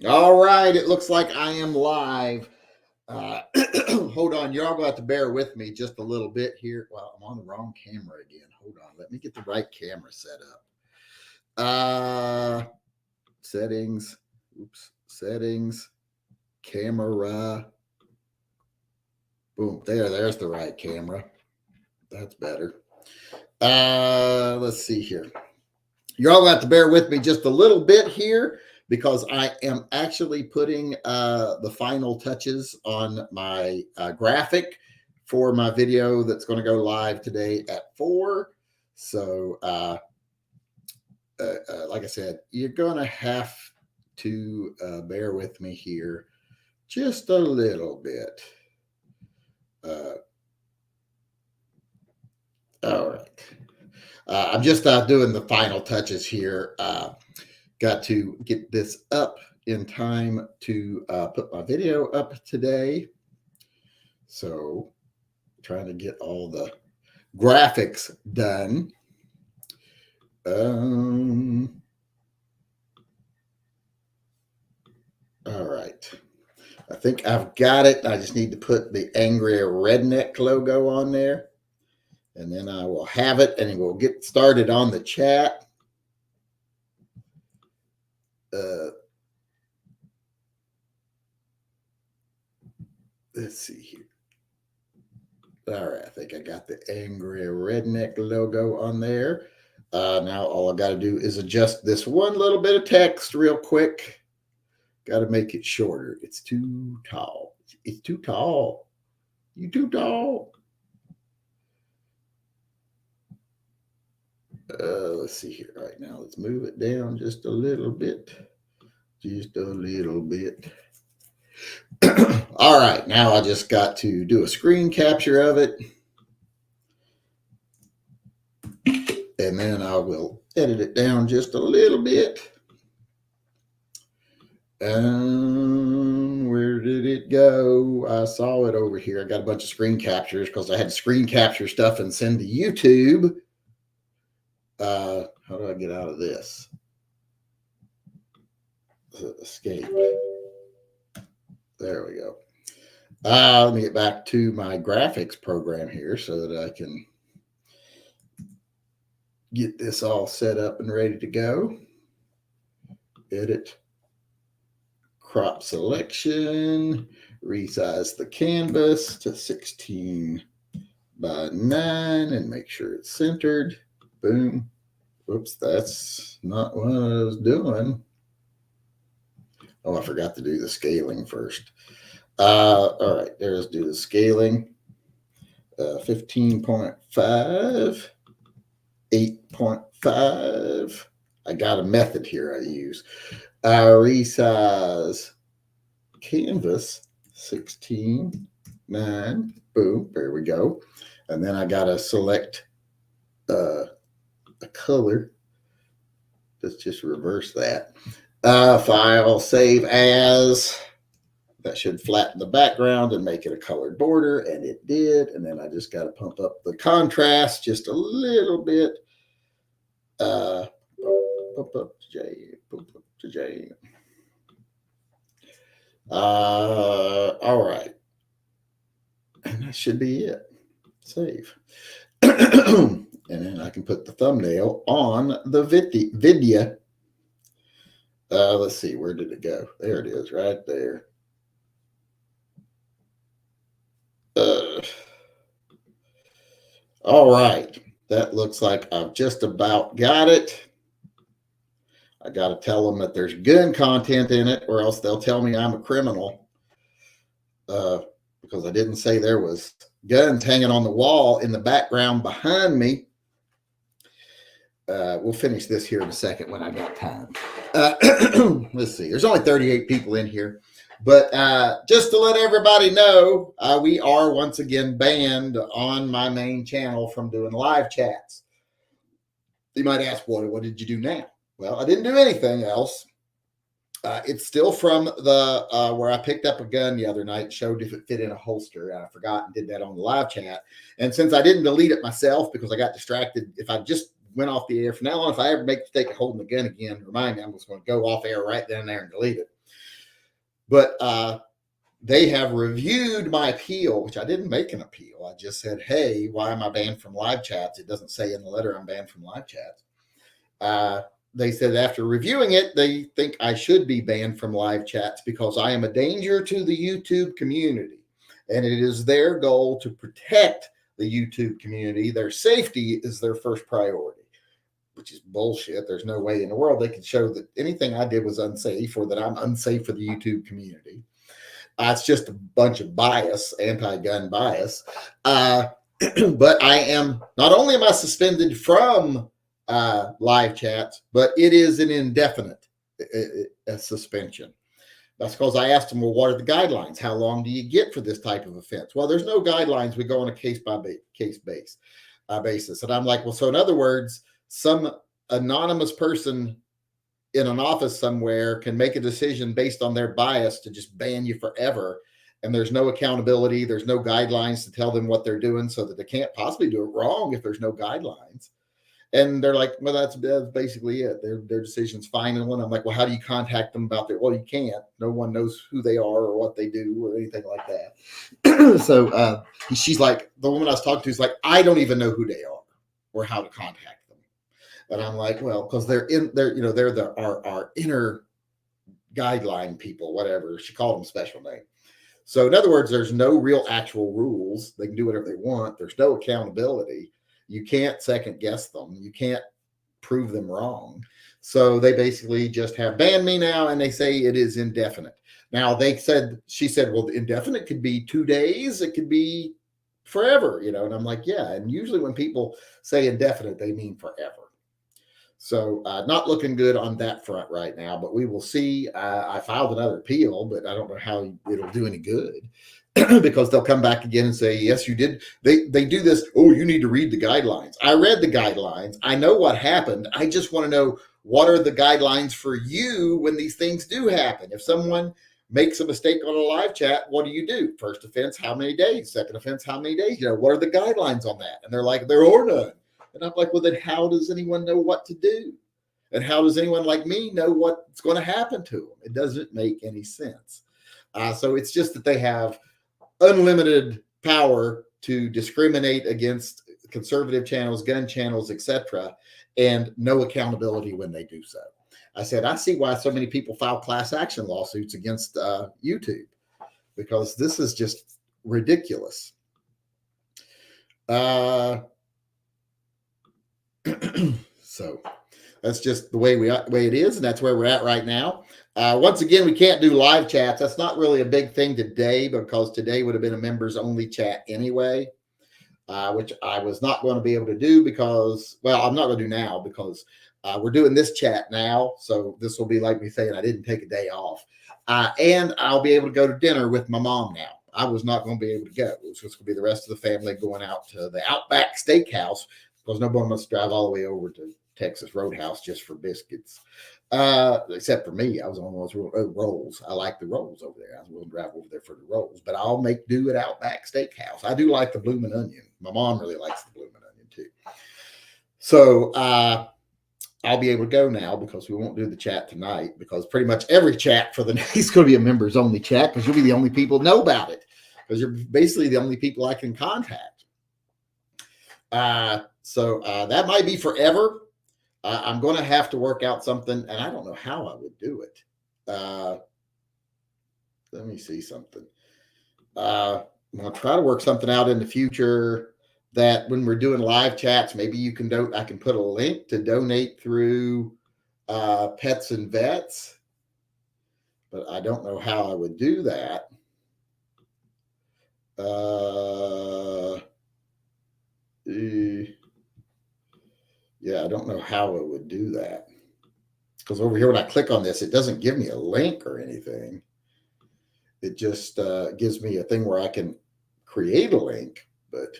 All right, it looks like I am live. Hold on, you're all going to have to bear with me just a little bit here. Well, I'm on the wrong camera again. Hold on, let me get the right camera set up. Settings. Oops, settings. Camera. Boom. There's the right camera. That's better. Let's see here. You're all going to have to bear with me just a little bit here because I am actually putting the final touches on my graphic for my video that's going to go live today at 4. So, like I said, you're going to have to bear with me here just a little bit. All right. I'm just doing the final touches here. Got to get this up in time to put my video up today. So, trying to get all the graphics done. All right. I think I've got it. I just need to put the Angry Redneck logo on there. And then I will have it and we'll get started on the chat. Let's see here. All right, I think I got the Angry Redneck logo on there. Now all I got to do is adjust this one little bit of text real quick. Got to make it shorter. It's too tall. It's too tall. You too tall. Let's see here right now. Let's move it down just a little bit. Just a little bit. All right, now I just got to do a screen capture of it. And then I will edit it down just a little bit. Where did it go? I saw it over here. I got a bunch of screen captures because I had to screen capture stuff and send to YouTube. How do I get out of this? Escape. There we go. Let me get back to my graphics program here so that I can get this all set up and ready to go. Edit. Crop selection. Resize the canvas to 16 by 9 and make sure it's centered. Boom. Whoops, that's not what I was doing. Oh, I forgot to do the scaling first. All right, let's do the scaling. 15.5, 8.5. I got a method here I use. Resize canvas 16, 9. Boom, there we go. And then I got to select a color. Let's just reverse that. File, save as. That should flatten the background and make it a colored border, and it did. And then I just got to pump up the contrast just a little bit. Pump up to J, pump up to J. All right. And that should be it. Save. And then I can put the thumbnail on the video. Let's see, where did it go? There it is, right there. All right, that looks like I've just about got it. I got to tell them that there's gun content in it, or else they'll tell me I'm a criminal. Because I didn't say there was guns hanging on the wall in the background behind me. We'll finish this here in a second when I got time. Let's see. There's only 38 people in here. But just to let everybody know, we are once again banned on my main channel from doing live chats. You might ask, well, what did you do now? Well, I didn't do anything else. It's still from the where I picked up a gun the other night, showed if it fit in a holster. And I forgot and did that on the live chat. And since I didn't delete it myself because I got distracted, if I just went off the air from now on, if I ever make the mistake of holding the gun again, remind me, I'm just going to go off air right then and there and delete it. But they have reviewed my appeal, which I didn't make an appeal. I just said, hey, why am I banned from live chats? It doesn't say in the letter I'm banned from live chats. They said after reviewing it, they think I should be banned from live chats because I am a danger to the YouTube community. And it is their goal to protect the YouTube community. Their safety is their first priority, which is bullshit. There's no way in the world they could show that anything I did was unsafe or that I'm unsafe for the YouTube community. It's just a bunch of bias, anti-gun bias. But I am, not only am I suspended from live chats, but it is an indefinite suspension. That's because I asked them, well, what are the guidelines? How long do you get for this type of offense? Well, there's no guidelines. We go on a case basis. And I'm like, well, so in other words, some anonymous person in an office somewhere can make a decision based on their bias to just ban you forever. And there's no accountability. There's no guidelines to tell them what they're doing so that they can't possibly do it wrong if there's no guidelines. And they're like, well, that's basically it. Their decision's final. And I'm like, well, how do you contact them about that? Well, you can't. No one knows who they are or what they do or anything like that. So she's like, the woman I was talking to is like, I don't even know who they are or how to contact them. And I'm like, well, because they're our inner guideline people, whatever. She called them special name. So in other words, there's no real actual rules. They can do whatever they want. There's no accountability. You can't second guess them. You can't prove them wrong. So they basically just have banned me now, and they say it is indefinite. Now she said, well, indefinite could be 2 days. It could be forever, and I'm like, yeah. And usually when people say indefinite, they mean forever. So not looking good on that front right now, but we will see. I filed another appeal, but I don't know how it'll do any good. Because they'll come back again and say, yes, you did. They do this. Oh, you need to read the guidelines. I read the guidelines. I know what happened. I just want to know, what are the guidelines for you when these things do happen? If someone makes a mistake on a live chat, what do you do? First offense, how many days? Second offense, how many days? What are the guidelines on that? And they're like, there are none. And I'm like, well, then how does anyone know what to do? And how does anyone like me know what's going to happen to them? It doesn't make any sense. So it's just that they have unlimited power to discriminate against conservative channels, gun channels, etc., and no accountability when they do so. I said, I see why so many people file class action lawsuits against YouTube, because this is just ridiculous. So that's just the way it is, and that's where we're at right now. Once again, we can't do live chats. That's not really a big thing today, because today would have been a members only chat anyway, which I was not going to be able to do because, well, I'm not going to do now because we're doing this chat now. So this will be like me saying I didn't take a day off. And I'll be able to go to dinner with my mom now. I was not going to be able to go. It was just going to be the rest of the family going out to the Outback Steakhouse, because nobody must drive all the way over to Texas Roadhouse just for biscuits. Except for me. I was on those rolls. I like the rolls over there. I was willing to drive over there for the rolls, but I'll make do at Outback Steakhouse. I do like the bloomin' onion. My mom really likes the bloomin' onion too. So I'll be able to go now, because we won't do the chat tonight, because pretty much every chat for the night is going to be a members only chat, because you'll be the only people who know about it, because you're basically the only people I can contact. So that might be forever. I'm going to have to work out something, and I don't know how I would do it. Let me see something. I'm going to try to work something out in the future that when we're doing live chats, maybe you can I can put a link to donate through Pets and Vets, but I don't know how I would do that. Yeah, I don't know how I would do that, because over here when I click on this, it doesn't give me a link or anything. It just gives me a thing where I can create a link, but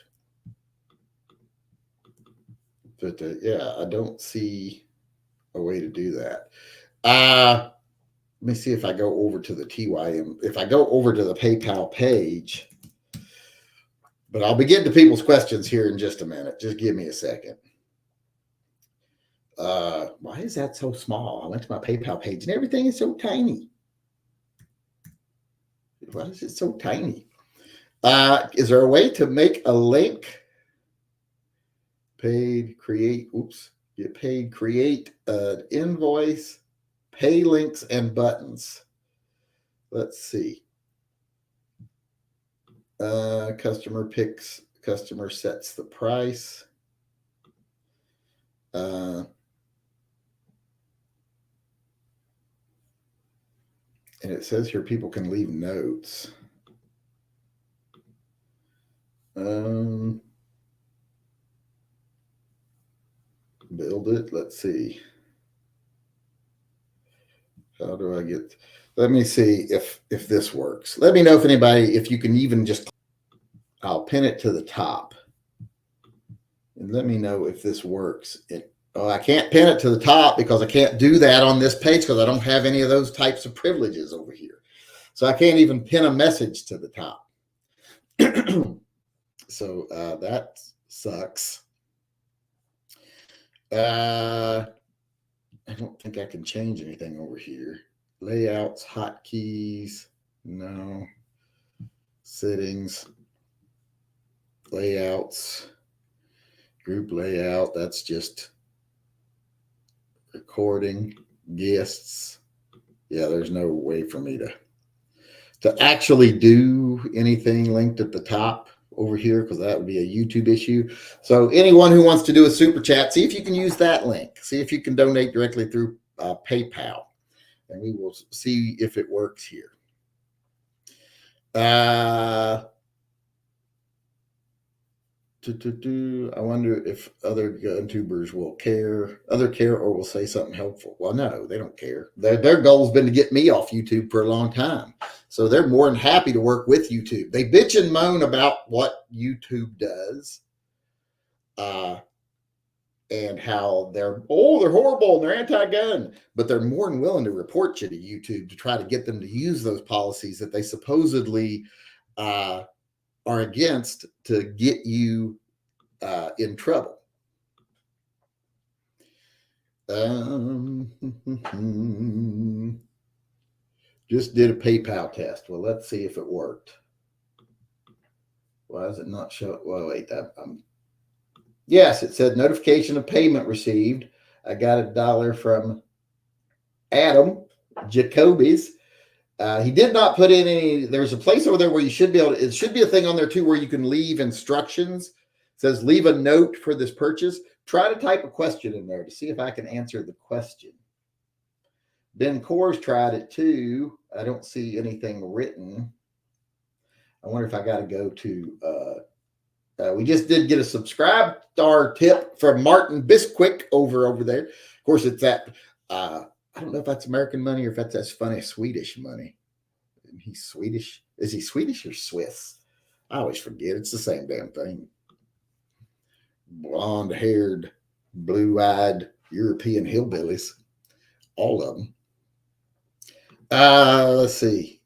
yeah, I don't see a way to do that. Let me see if I go over to the TYM. If I go over to the PayPal page, but I'll be getting to people's questions here in just a minute. Just give me a second. Why is that so small? I went to my PayPal page and everything is so tiny. Why is it so tiny? Is there a way to make a link? Paid, create, oops, get paid, create an invoice, pay links and buttons. Let's see. Customer picks, customer sets the price. And it says here people can leave notes. Build it. Let's see. How do I get? Let me see if this works. Let me know if anybody, if you can even just. I'll pin it to the top, and let me know if this works. I can't pin it to the top because I can't do that on this page because I don't have any of those types of privileges over here. So I can't even pin a message to the top. So that sucks. I don't think I can change anything over here. Layouts, hotkeys, no. Settings, layouts, group layout. That's just recording, guests. Yeah, there's no way for me to actually do anything linked at the top over here because that would be a YouTube issue. So anyone who wants to do a super chat, see if you can use that link. See if you can donate directly through PayPal, and we will see if it works here. I wonder if other gun tubers will care or will say something helpful. Well, no, they don't care. Their goal has been to get me off YouTube for a long time. So they're more than happy to work with YouTube. They bitch and moan about what YouTube does and how they're horrible and they're anti-gun. But they're more than willing to report you to YouTube to try to get them to use those policies that they supposedly are against to get you in trouble. Just did a PayPal test. Well, let's see if it worked. Why is it not showing? Well, wait. Yes, it said notification of payment received. I got $1 from Adam Jacoby's. He did not put in any. There's a place over there where you should be able to. It should be a thing on there too where you can leave instructions. It says leave a note for this purchase. Try to type a question in there to see if I can answer the question. Ben Coors tried it too. I don't see anything written. I wonder if I got to go to. We just did get a subscribe star tip from Martin Bisquick over there. Of course, it's that. I don't know if that's American money or if that's funny Swedish money. He's Swedish. Is he Swedish or Swiss? I always forget. It's the same damn thing. Blonde-haired, blue-eyed European hillbillies. All of them. Let's see.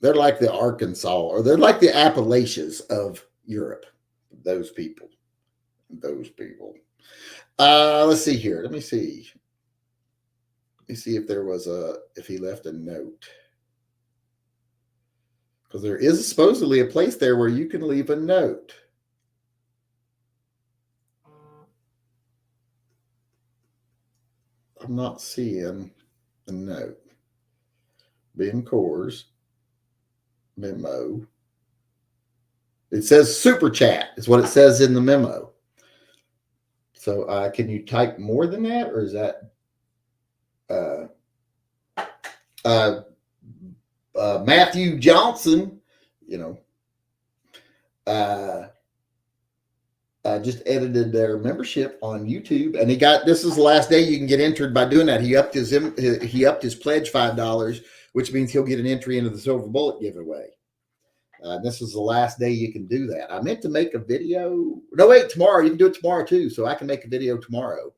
They're like the Arkansas, or they're like the Appalachians of Europe. Those people. Let's see here. Let me see if there was if he left a note. Because there is supposedly a place there where you can leave a note. I'm not seeing a note. Ben Coors memo. It says super chat is what it says in the memo. So can you type more than that, or is that Matthew Johnson? Just edited their membership on YouTube, and this is the last day you can get entered by doing that. He upped his pledge $5, which means he'll get an entry into the Silver Bullet giveaway. This is the last day you can do that. I meant to make a video. No, wait, tomorrow. You can do it tomorrow too. So I can make a video tomorrow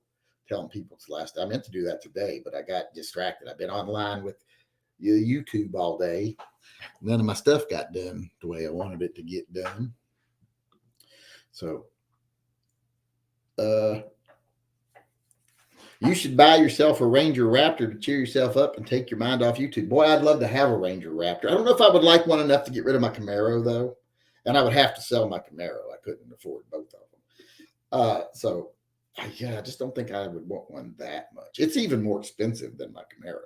telling people it's the last day. I meant to do that today, but I got distracted. I've been online with YouTube all day. None of my stuff got done the way I wanted it to get done. So, You should buy yourself a Ranger Raptor to cheer yourself up and take your mind off YouTube. Boy, I'd love to have a Ranger Raptor. I don't know if I would like one enough to get rid of my Camaro, though. And I would have to sell my Camaro. I couldn't afford both of them. Yeah, I just don't think I would want one that much. It's even more expensive than my Camaro.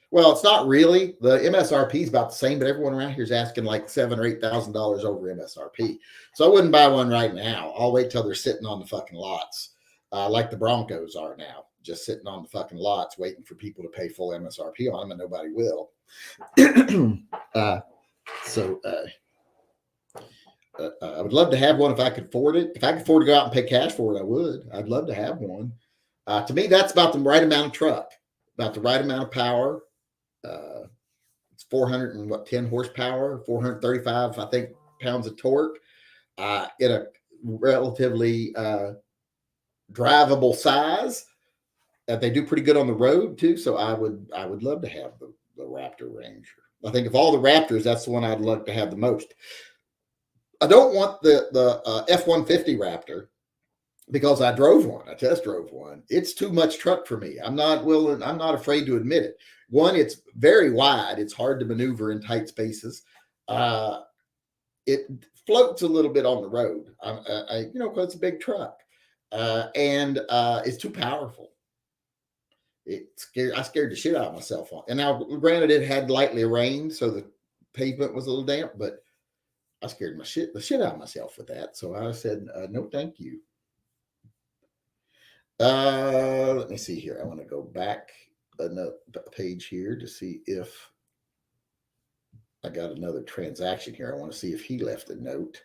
Well, it's not really. The MSRP is about the same, but everyone around here is asking like $7,000 or $8,000 over MSRP. So I wouldn't buy one right now. I'll wait till they're sitting on the fucking lots, like the Broncos are now, just sitting on the fucking lots, waiting for people to pay full MSRP on them, and nobody will. I would love to have one if I could afford it. If I could afford to go out and pay cash for it, I would. I'd love to have one. To me, that's about the right amount of truck, about the right amount of power. It's 410 horsepower, 435, I think, pounds of torque, in a relatively drivable size. They do pretty good on the road too, so I would love to have the Raptor Ranger. I think of all the Raptors, that's the one I'd love to have the most. I don't want the F-150 Raptor because I drove one. I test drove one. It's too much truck for me. I'm not afraid to admit it. One, it's very wide. It's hard to maneuver in tight spaces. It floats a little bit on the road. Because it's a big truck, and it's too powerful. I scared the shit out of myself on. And now, granted, it had lightly rained, so the pavement was a little damp, but I scared the shit out of myself with that. So I said, no, thank you. Let me see here. I want to go back another page here to see if I got another transaction here. I want to see if he left a note.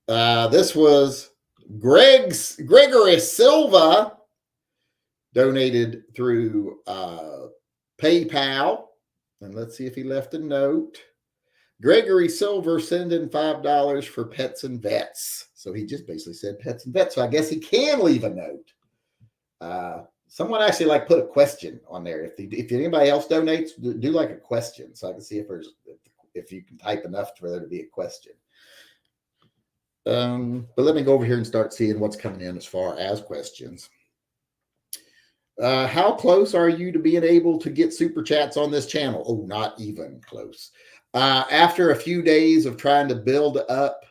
This was Gregory Silva, donated through PayPal. And let's see if he left a note. Gregory Silver sending $5 for pets and vets. So he just basically said pets and vets. So I guess he can leave a note. Someone actually put a question on there. If anybody else donates, do like a question so I can see if you can type enough for there to be a question. But let me go over here and start seeing what's coming in as far as questions. How close are you to being able to get super chats on this channel? Oh, not even close. After a few days of trying to build up,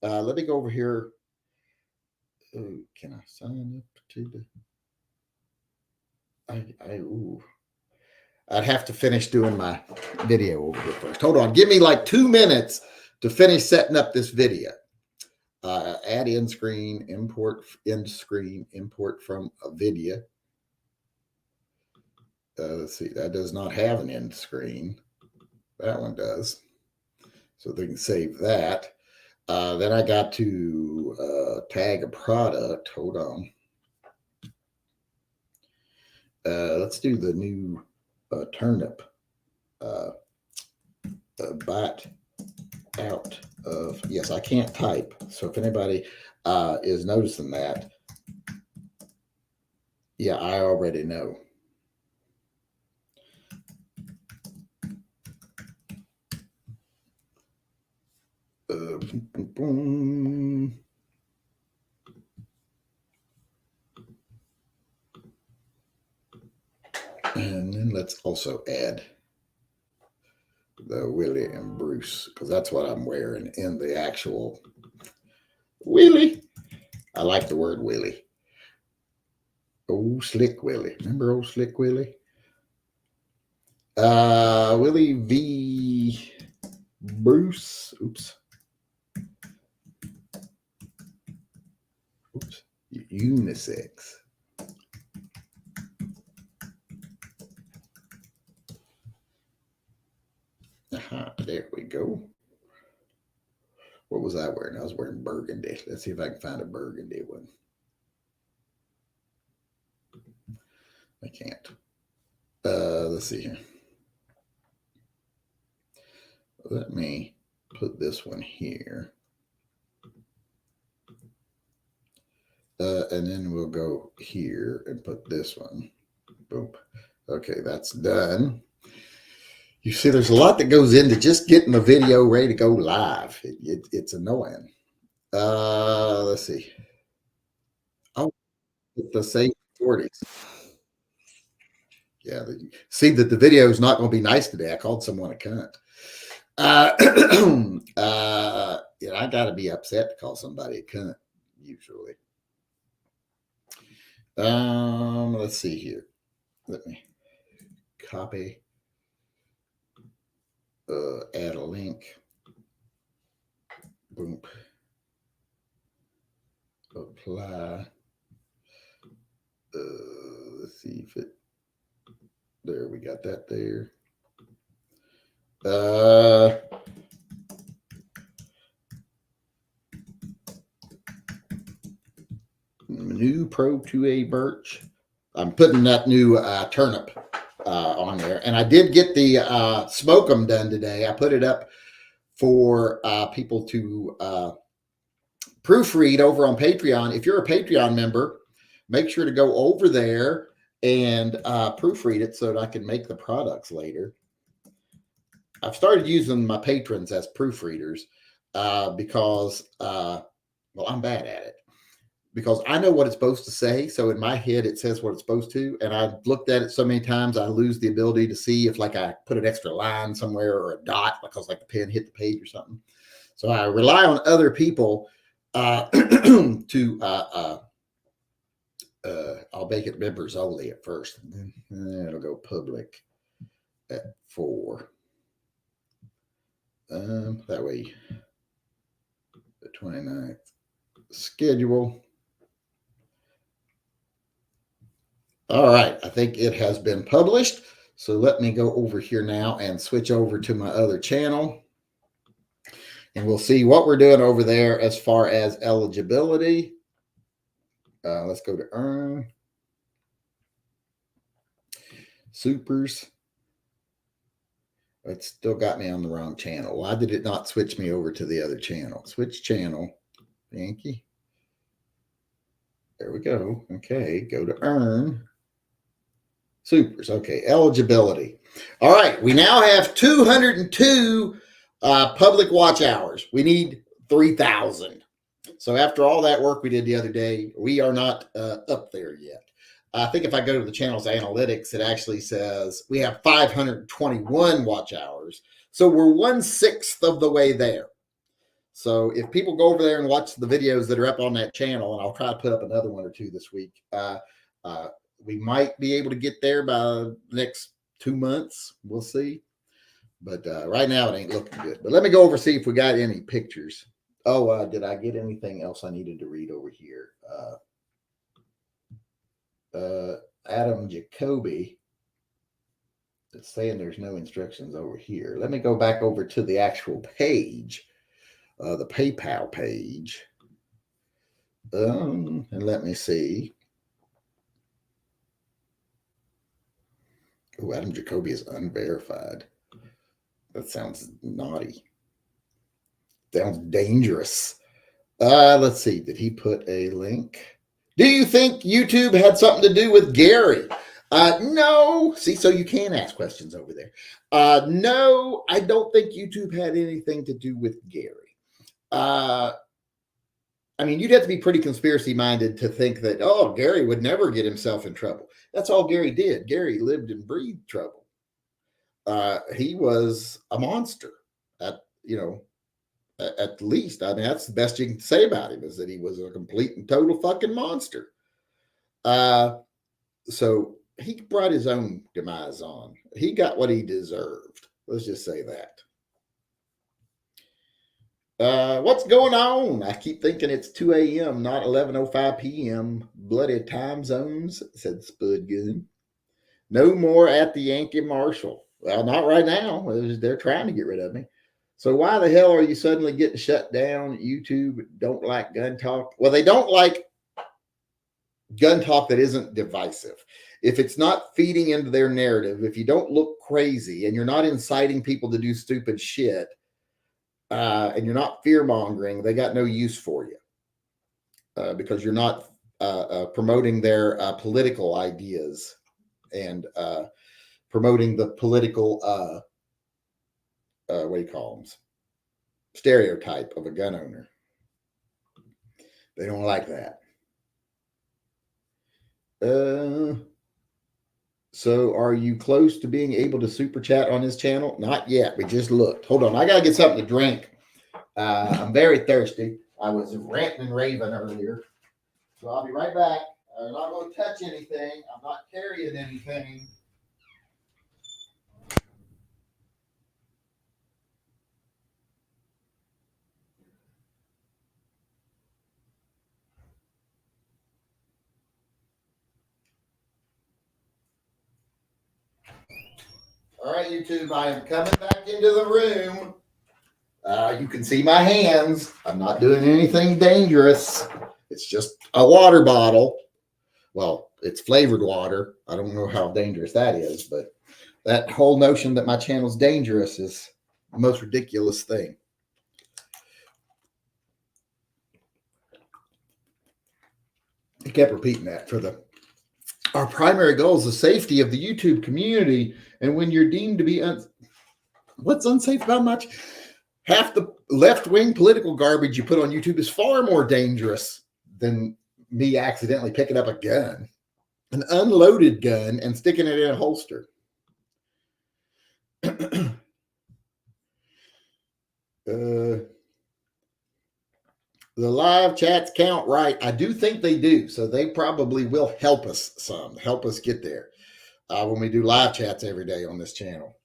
let me go over here. Oh, can I sign up to the? I'd have to finish doing my video over here first. Hold on, give me like 2 minutes to finish setting up this video. Add end screen, import end screen, import from a video. Let's see, that does not have an end screen. That one does. So they can save that. Then I got to tag a product. Hold on. Let's do the new turnip bite out of. Yes, I can't type. So if anybody is noticing that, yeah, I already know. And then let's also add the Willie and Bruce, because that's what I'm wearing in the actual Willie. I like the word Willie. Old Slick Willie. Remember old Slick Willie? Willie v. Bruce. Oops. Unisex. There we go. What was I wearing? I was wearing burgundy. Let's see if I can find a burgundy one. I can't. Let's see here. Let me put this one here. And then we'll go here and put this one. Boom. Okay, that's done. You see, there's a lot that goes into just getting the video ready to go live. It's annoying. Let's see. Oh, the same 40s. Yeah. See that the video is not going to be nice today. I called someone a cunt. Yeah, I got to be upset to call somebody a cunt usually. Let's see here. Let me copy, add a link. Boom. Apply. Let's see if it. There, we got that there. New Pro 2A birch. I'm putting that new turnip on there, and I did get the smoke 'em done today. I put it up for people to proofread over on Patreon. If you're a Patreon member, make sure to go over there and proofread it so that I can make the products later. I've started using my patrons as proofreaders because, well, I'm bad at it. Because I know what it's supposed to say. So in my head, it says what it's supposed to. And I've looked at it so many times, I lose the ability to see if like I put an extra line somewhere or a dot because like the pen hit the page or something. So I rely on other people to, I'll make it members only at first. And then it'll go public at 4. That way, the 29th schedule. All right, I think it has been published. So let me go over here now and switch over to my other channel. And we'll see what we're doing over there as far as eligibility. Let's go to earn. Supers. It still got me on the wrong channel. Why did it not switch me over to the other channel? Switch channel. Yankee. There we go. Okay, go to earn. Supers. Okay, eligibility. All right, we now have 202 public watch hours. We need 3,000. So after all that work we did the other day, we are not up there yet. I think if I go to the channel's analytics, it actually says we have 521 watch hours. So we're 1/6 of the way there. So if people go over there and watch the videos that are up on that channel, and I'll try to put up another one or two this week, we might be able to get there by the next 2 months. We'll see. But right now it ain't looking good. But let me go over see if we got any pictures. Oh, did I get anything else I needed to read over here? Adam Jacoby is saying there's no instructions over here. Let me go back over to the actual page, the PayPal page. And let me see. Oh, Adam Jacoby is unverified. That sounds naughty. Sounds dangerous. Let's see. Did he put a link? Do you think YouTube had something to do with Gary? No. See, so you can ask questions over there. No, I don't think YouTube had anything to do with Gary. I mean, you'd have to be pretty conspiracy minded to think that, oh, Gary would never get himself in trouble. That's all Gary did. Gary lived and breathed trouble. He was a monster at least. I mean, that's the best you can say about him, is that he was a complete and total fucking monster. So he brought his own demise on. He got what he deserved. Let's just say that. What's going on? I keep thinking it's 2 a.m., not 11:05 p.m. Bloody time zones, said Spud Gun. No more at the Yankee Marshall. Well, not right now. They're trying to get rid of me. So why the hell are you suddenly getting shut down? YouTube don't like gun talk. Well, they don't like gun talk that isn't divisive. If it's not feeding into their narrative, if you don't look crazy and you're not inciting people to do stupid shit, and you're not fear mongering, they got no use for you because you're not promoting their political ideas and promoting the political, what do you call them? Stereotype of a gun owner. They don't like that. So are you close to being able to super chat on his channel? Not yet. We just looked. Hold on. I got to get something to drink. I'm very thirsty. I was ranting and raving earlier. So I'll be right back. I'm not going to touch anything. I'm not carrying anything. All right, YouTube, I am coming back into the room. You can see my hands. I'm not doing anything dangerous. It's just a water bottle. Well, it's flavored water. I don't know how dangerous that is, but that whole notion that my channel's dangerous is the most ridiculous thing. I kept repeating that for our primary goal is the safety of the YouTube community. And when you're deemed to be what's unsafe about much? Half the left-wing political garbage you put on YouTube is far more dangerous than me accidentally picking up a gun, an unloaded gun, and sticking it in a holster. The live chats count, right? I do think they do. So they probably will help us help us get there when we do live chats every day on this channel.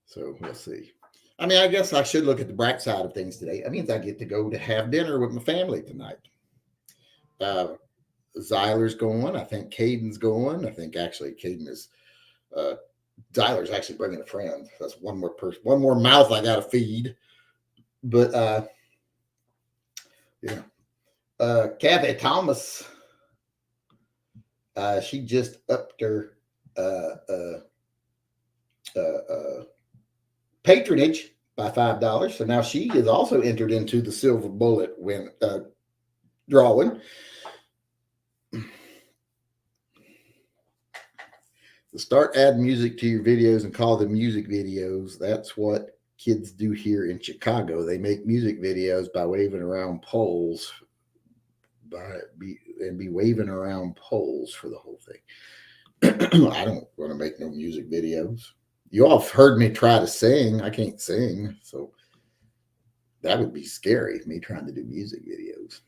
So we'll see. I mean, I guess I should look at the bright side of things today. That means I get to go to have dinner with my family tonight. Zyler's going. I think Caden's going. I think actually Caden is, Zyler's actually bringing a friend. That's one more person, one more mouth I got to feed. But, yeah. Kathy Thomas, she just upped her patronage by $5. So now she is also entered into the silver bullet drawing. Start adding music to your videos and call them music videos. That's what kids do here in Chicago. They make music videos by waving around poles, be waving around poles for the whole thing. I don't want to make no music videos. You all have heard me try to sing. I can't sing, so that would be scary, me trying to do music videos.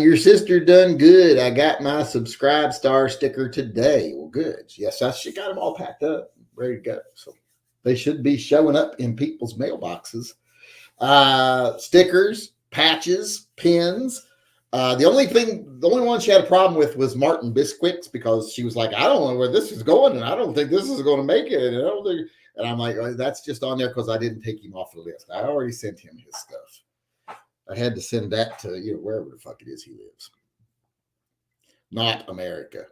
Your sister done good. I got my subscribe star sticker today. Well, good. Yes, she got them all packed up, ready to go. So they should be showing up in people's mailboxes. Stickers, patches, pins. The only one she had a problem with was Martin Biscuits, because she was like, I don't know where this is going, and I don't think this is going to make it. And I'm like, oh, that's just on there because I didn't take him off the list. I already sent him his stuff. I had to send that to, wherever the fuck it is he lives. Not America.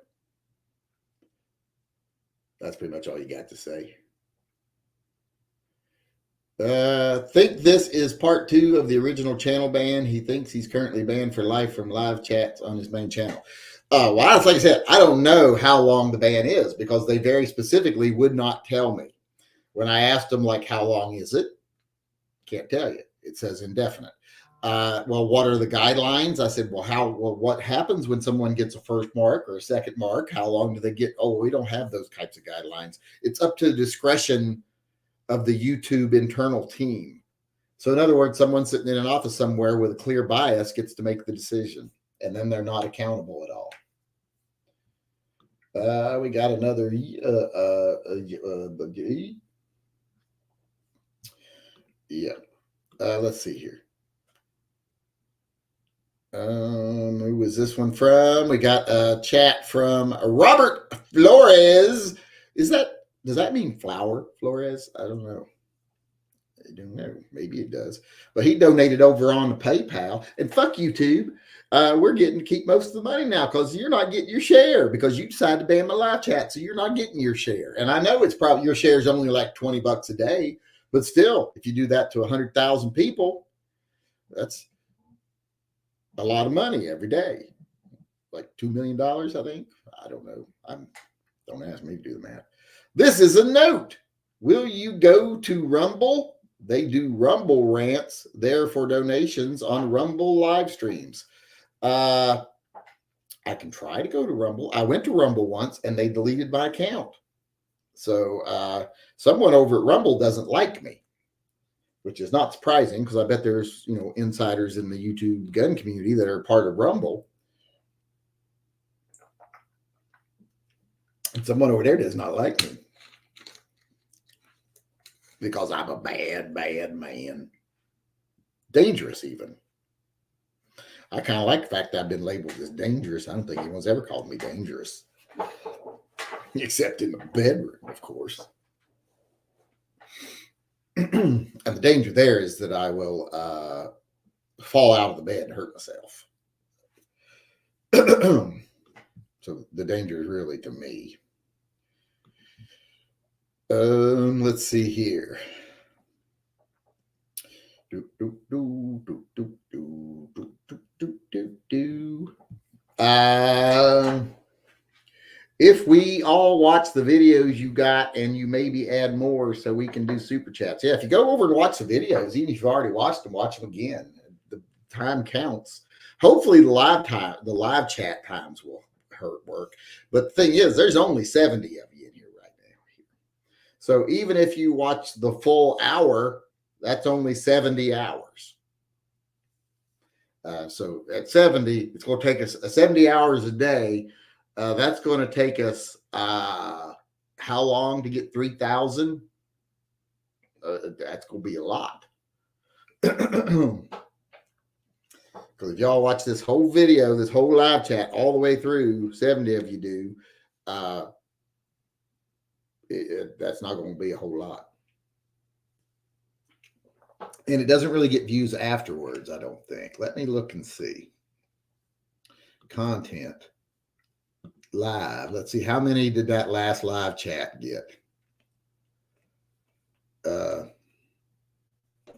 That's pretty much all you got to say. Think this is part 2 of the original channel ban. He thinks he's currently banned for life from live chats on his main channel. Well, like I said, I don't know how long the ban is, because they very specifically would not tell me. When I asked them, like, how long is it? Can't tell you. It says indefinite. Well, what are the guidelines? I said, what happens when someone gets a first mark or a second mark? How long do they get? Oh, we don't have those types of guidelines. It's up to the discretion of the YouTube internal team. So in other words, someone sitting in an office somewhere with a clear bias gets to make the decision, and then they're not accountable at all. We got another, let's see here. Who was this one from? We got a chat from Robert Flores. Does that mean flower, Flores? I don't know. Maybe it does. But he donated over on the PayPal. And fuck YouTube. We're getting to keep most of the money now, because you're not getting your share, because you decided to ban my live chat. So you're not getting your share. And I know it's probably, your share is only like $20 a day. But still, if you do that to 100,000 people, that's a lot of money every day. Like $2 million, I think. I don't know. Don't ask me to do the math. This is a note. Will you go to Rumble? They do Rumble rants there for donations on Rumble live streams. I can try to go to Rumble. I went to Rumble once and they deleted my account. So someone over at Rumble doesn't like me, which is not surprising because I bet there's, insiders in the YouTube gun community that are part of Rumble. And someone over there does not like me because I'm a bad man. Dangerous, even. I kind of like the fact that I've been labeled as dangerous. I don't think anyone's ever called me dangerous, except in the bedroom, of course. And the danger there is that I will fall out of the bed and hurt myself. So the danger is really to me. Let's see here. If we all watch the videos you got and you maybe add more so we can do super chats. Yeah, if you go over and watch the videos, even if you've already watched them, watch them again. The time counts. Hopefully the live chat times will work. But the thing is, there's only 70 of you in here right now. So even if you watch the full hour, that's only 70 hours. So at 70, it's going to take us 70 hours a day. That's going to take us how long to get 3,000? That's going to be a lot. Because if y'all watch this whole video, this whole live chat all the way through, 70 of you do, that's not going to be a whole lot. And it doesn't really get views afterwards, I don't think. Let me look and see. Content. Live. Let's see. How many did that last live chat get? Why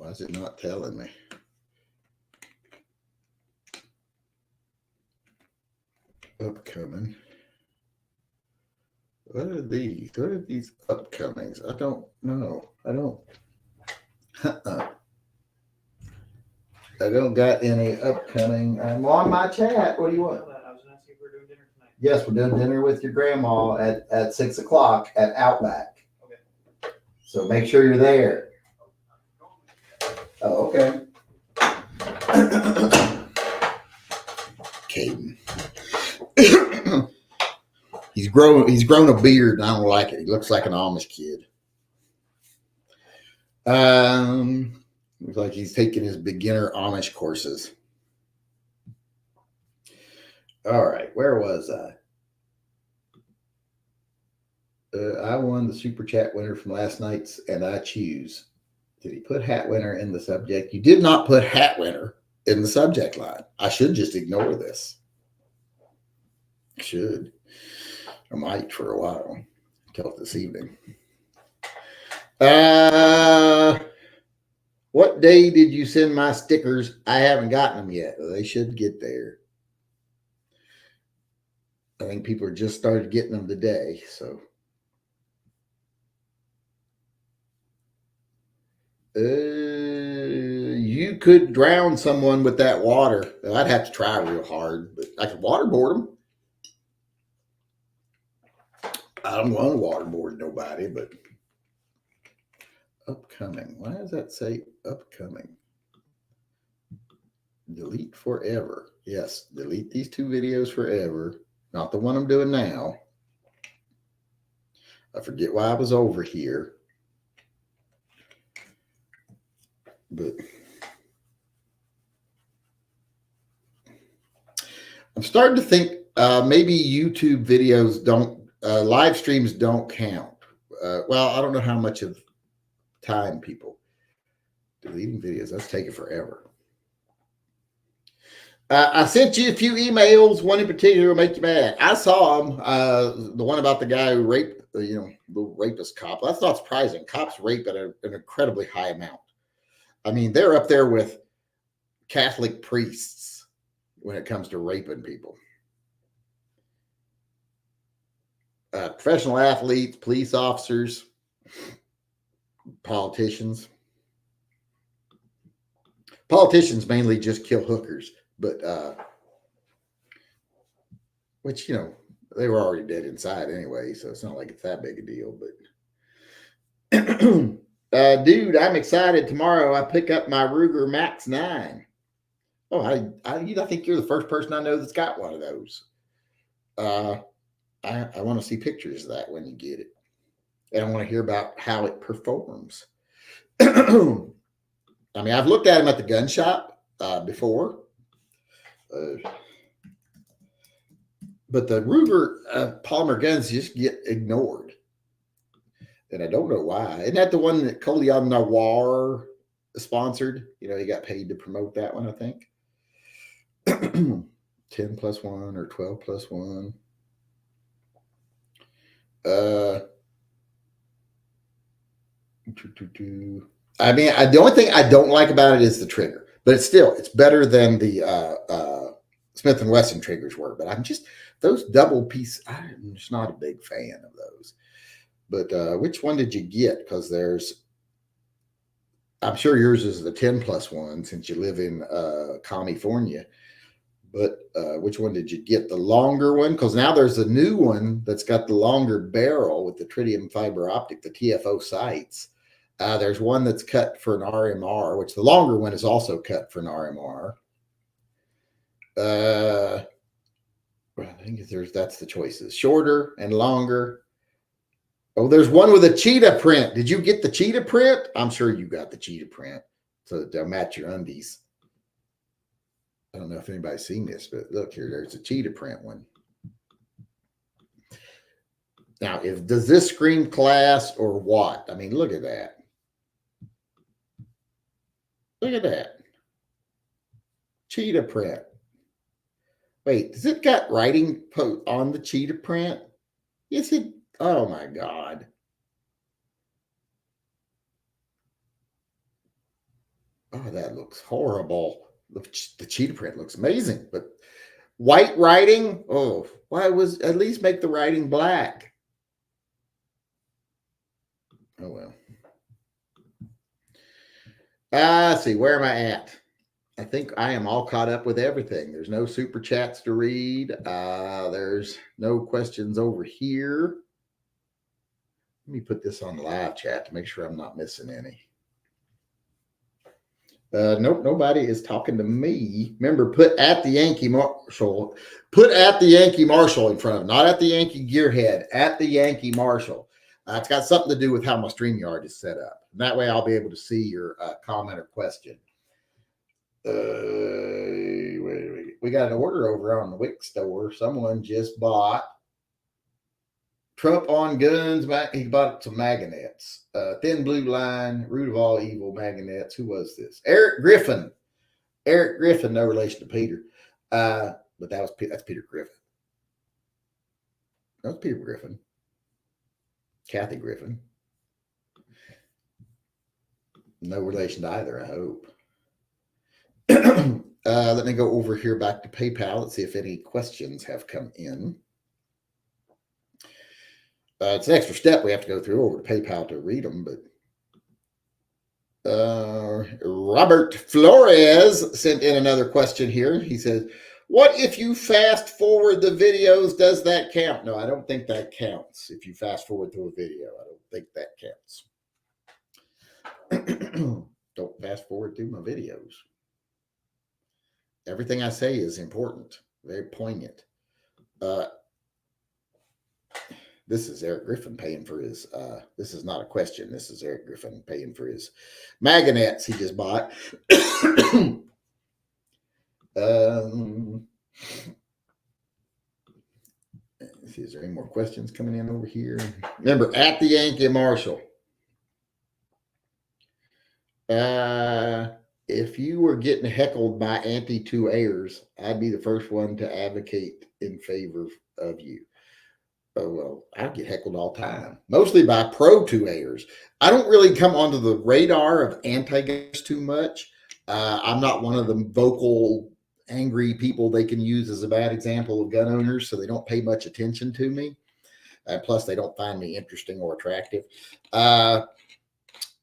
is it not telling me? Upcoming. What are these? What are these upcomings? I don't know. I don't got any upcoming. I'm on my chat. What do you want? I was going to see if we're doing dinner tonight. Yes, we're doing dinner with your grandma at 6 o'clock at Outback. Okay. So make sure you're there. Oh, okay. Caden. He's grown a beard and I don't like it. He looks like an Amish kid. Looks like he's taking his beginner Amish courses. All right, where was I? I won the super chat winner from last night's, and I choose. Did he put hat winner in the subject? You did not put hat winner in the subject line. I should just ignore this. I should. I might for a while until this evening. What day did you send my stickers? I haven't gotten them yet. They should get there. I think people are just started getting them today. So, you could drown someone with that water. I'd have to try real hard, but I could waterboard them. I don't want to waterboard nobody, but upcoming. Why does that say upcoming? Delete forever. Yes, delete these 2 videos forever. Not the one I'm doing now. I forget why I was over here. But I'm starting to think maybe YouTube videos don't, live streams don't count. Well, I don't know how much of time people. Deleting videos, that's taking forever. I sent you a few emails. One in particular will make you mad. I saw them. The one about the guy who raped, the rapist cop. That's not surprising. Cops rape at an incredibly high amount. I mean, they're up there with Catholic priests when it comes to raping people. Professional athletes, police officers, politicians. Politicians mainly just kill hookers. But which, they were already dead inside anyway, so it's not like it's that big a deal. But dude, I'm excited. Tomorrow I pick up my Ruger Max 9. Oh, I think you're the first person I know that's got one of those. I want to see pictures of that when you get it. And I want to hear about how it performs. I mean, I've looked at them at the gun shop before. But the Ruger polymer guns just get ignored. And I don't know why. Isn't that the one that Colion Noir sponsored? He got paid to promote that one, I think. 10 plus 1 or 12 plus 1. I mean, the only thing I don't like about it is the trigger, but it's better than the Smith & Wesson triggers were. But those double piece, I'm just not a big fan of those. But which one did you get? Because I'm sure yours is the 10 plus 1 since you live in California. But which one did you get? The longer one? Because now there's a new one that's got the longer barrel with the tritium fiber optic, the TFO sights. There's one that's cut for an RMR, which the longer one is also cut for an RMR. I think that's the choices. Shorter and longer. Oh, there's one with a cheetah print. Did you get the cheetah print? I'm sure you got the cheetah print so that they'll match your undies. I don't know if anybody's seen this, but look here, there's a cheetah print one. Now, does this scream class or what? I mean, look at that. Look at that. Cheetah print. Wait, does it got writing on the cheetah print? Yes, it. Oh my God. Oh, that looks horrible. The cheetah print looks amazing, but white writing. Oh, why was at least make the writing black? Oh well. See, where am I at? I think I am all caught up with everything. There's no super chats to read. There's no questions over here. Let me put this on live chat to make sure I'm not missing any. Nope, nobody is talking to me. Remember, put at the Yankee Marshall. Put at the Yankee Marshall in front of it, not at the Yankee Gearhead, at the Yankee Marshall. It's got something to do with how my StreamYard is set up. And that way I'll be able to see your comment or question. We got an order over on the Wick store. Someone just bought Trump on guns. He bought some magnets. Thin blue line, root of all evil magnets. Who was this? Eric Griffin. Eric Griffin, no relation to Peter. But that's Peter Griffin. That's Peter Griffin. Kathy Griffin. No relation to either, I hope. Let me go over here back to PayPal. Let's see if any questions have come in. It's an extra step we have to go through over to PayPal to read them, but Robert Flores sent in another question here. He says, what if you fast forward the videos? Does that count? No, I don't think that counts. If you fast forward through a video, I don't think that counts. Don't fast forward through my videos. Everything I say is important, very poignant. This is Eric Griffin paying for his, this is not a question. This is Eric Griffin paying for his magnets he just bought. See, is there any more questions coming in over here? Remember, at the Yankee Marshall. If you were getting heckled by anti-2A'ers, I'd be the first one to advocate in favor of you. Oh, well, I get heckled all the time, mostly by pro-2A'ers. I don't really come onto the radar of anti-gunners too much. I'm not one of the vocal, angry people they can use as a bad example of gun owners, so they don't pay much attention to me. Plus, they don't find me interesting or attractive.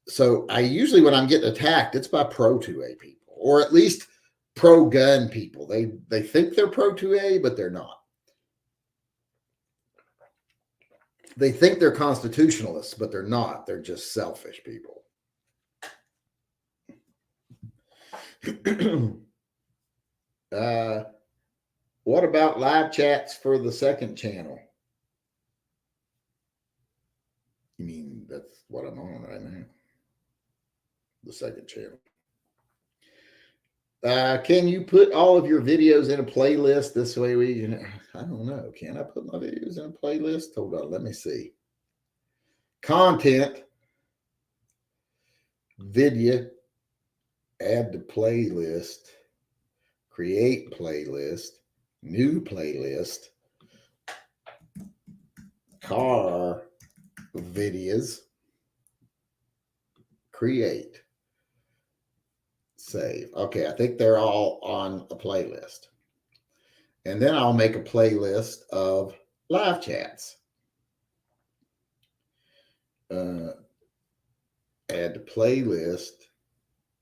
So I usually, when I'm getting attacked, it's by pro-2A people, or at least pro-gun people. They think they're pro-2A, but they're not. They think they're constitutionalists, but they're not. They're just selfish people. What about live chats for the second channel? You mean that's what I'm on right now? The second channel. Can you put all of your videos in a playlist? This way I don't know. Can I put my videos in a playlist? Hold on, let me see. Content, video, add to playlist, create playlist, new playlist, car videos, create, save. Okay, I think they're all on a playlist. And then I'll make a playlist of live chats. Add to playlist,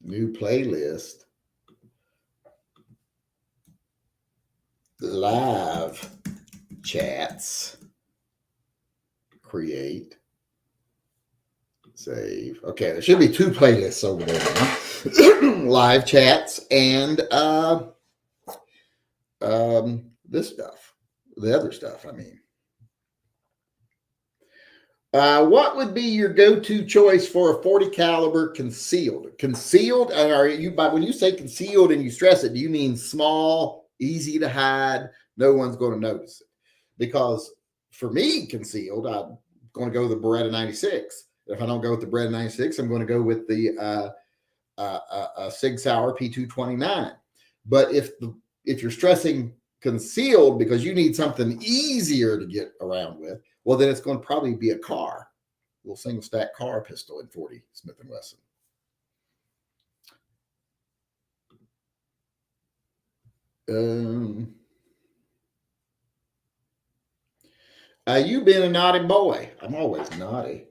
new playlist, live chats, create, save. Okay, there should be two playlists over there now. Live chats and this stuff, the other stuff, I mean. What would be your go-to choice for a 40 caliber concealed? Concealed, are you, by when you say concealed and you stress it, do you mean small, easy to hide, no one's going to notice it? Because for me, concealed, I'm going to go with the Beretta 96. If I don't go with the Beretta 96, I'm going to go with the Sig Sauer P229. But if you're stressing concealed because you need something easier to get around with, well, then it's going to probably be a car, a little single stack car pistol in 40 Smith & Wesson. You been a naughty boy. I'm always naughty.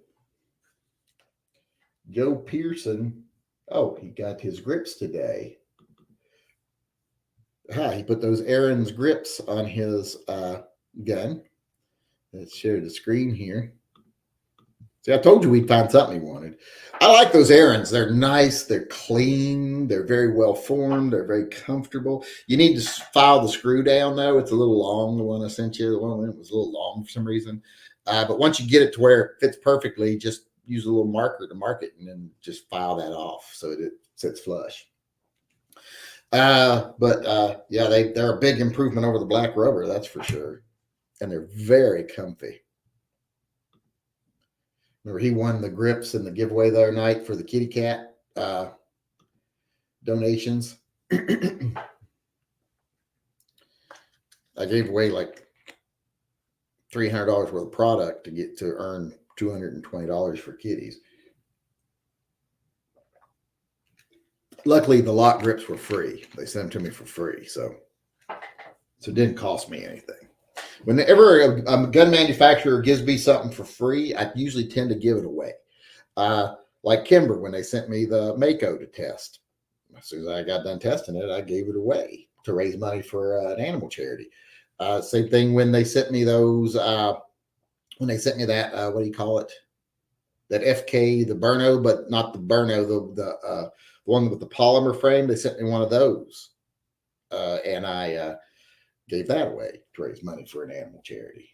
Joe Pearson. Oh, he got his grips today. He put those Aaron's grips on his gun. Let's share the screen here. See, I told you we'd find something he wanted. I like those Aaron's. They're nice. They're clean. They're very well formed. They're very comfortable. You need to file the screw down, though. It's a little long, the one I sent you. The one was a little long for some reason. But once you get it to where it fits perfectly, just use a little marker to mark it and then just file that off so it sits flush. Yeah, they're a big improvement over the black rubber, that's for sure. And they're very comfy. Remember, he won the grips in the giveaway the other night for the kitty cat donations. I gave away like $300 worth of product to get to earn $220 for kitties. Luckily, the lock grips were free. They sent them to me for free, so it didn't cost me anything. Whenever a gun manufacturer gives me something for free, I usually tend to give it away. Like Kimber, when they sent me the Mako to test. As soon as I got done testing it, I gave it away to raise money for an animal charity. Same thing when they sent me those, when they sent me that, what do you call it? That FK, the Burno, but not the Burno, the one with the polymer frame. They sent me one of those. And I gave that away to raise money for an animal charity.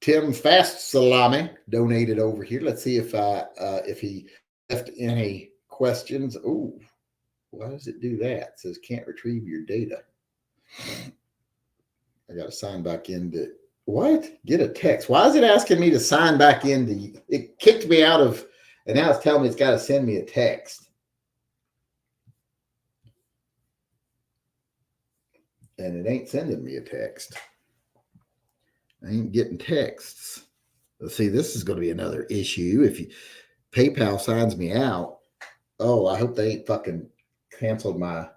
Tim Fast Salami donated over here. Let's see if he left any questions. Oh, why does it do that? It says can't retrieve your data. I got to sign back into what? Get a text. Why is it asking me to sign back into? It kicked me out of, and now it's telling me it's got to send me a text. And it ain't sending me a text. I ain't getting texts. Let's see, this is going to be another issue. If PayPal signs me out, oh, I hope they ain't fucking canceled my